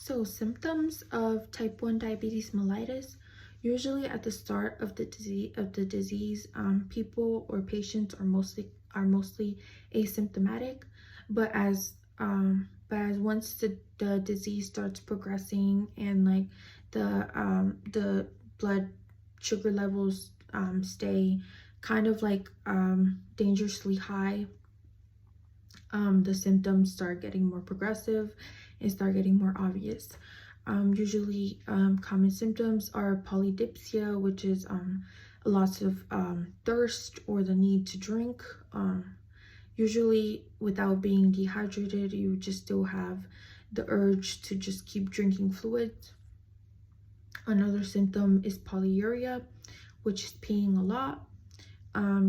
So symptoms of type 1 diabetes mellitus, usually at the start of the disease, people or patients are mostly asymptomatic, but as once the disease starts progressing and like the blood sugar levels stay kind of like dangerously high, the symptoms start getting more progressive and start getting more obvious. Usually, common symptoms are polydipsia, which is lots of thirst or the need to drink. Usually, without being dehydrated, you just still have the urge to just keep drinking fluids. Another symptom is polyuria, which is peeing a lot.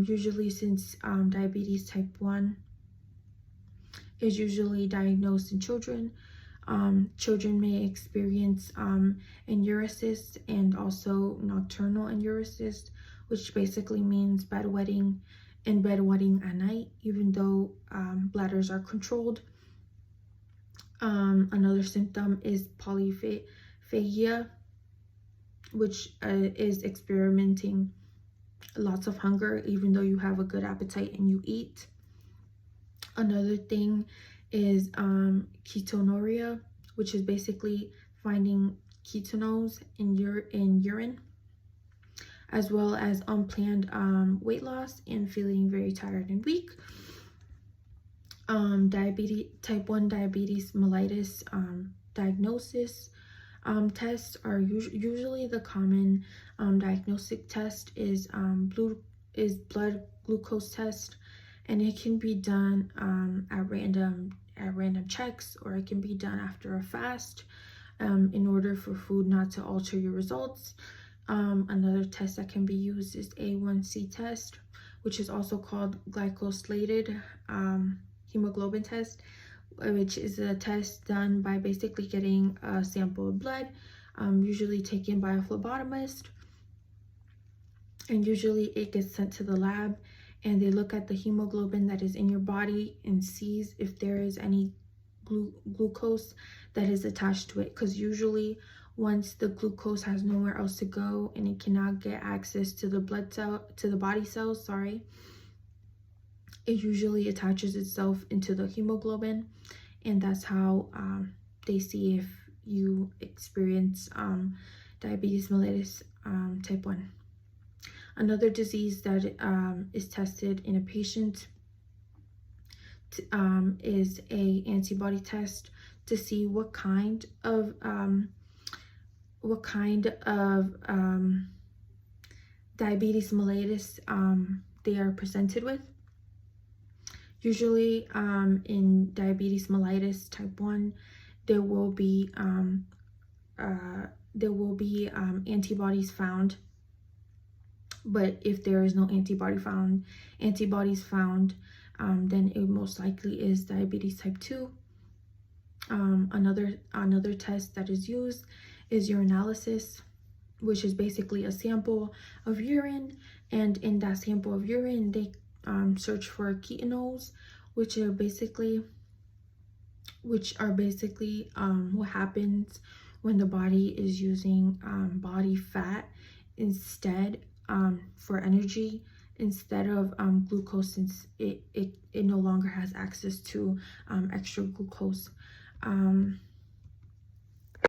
Usually, since diabetes type 1 is usually diagnosed in children. Children may experience enuresis and also nocturnal enuresis, which basically means bedwetting at night, even though bladders are controlled. Another symptom is polyphagia, which is experiencing lots of hunger, even though you have a good appetite and you eat. Another thing is ketonuria, which is basically finding ketones in urine, as well as unplanned weight loss and feeling very tired and weak. Type 1 diabetes mellitus diagnosis tests are usually the common diagnostic test is blood glucose test, and it can be done at random checks, or it can be done after a fast in order for food not to alter your results. Another test that can be used is A1C test, which is also called glycosylated hemoglobin test, which is a test done by basically getting a sample of blood, usually taken by a phlebotomist, and usually it gets sent to the lab, and they look at the hemoglobin that is in your body and sees if there is any glucose that is attached to it, because usually once the glucose has nowhere else to go and it cannot get access to the body cells, it usually attaches itself into the hemoglobin, and that's how they see if you experience diabetes mellitus type 1. Another disease that is tested in a patient is a antibody test to see what kind of diabetes mellitus they are presented with. Usually in diabetes mellitus type 1, there will be antibodies found. But if there is no antibodies found, then it most likely is diabetes type 2. Another test that is used is urinalysis, which is basically a sample of urine, and in that sample of urine, they search for ketones, which are basically what happens when the body is using body fat instead for energy instead of glucose, since it no longer has access to extra glucose.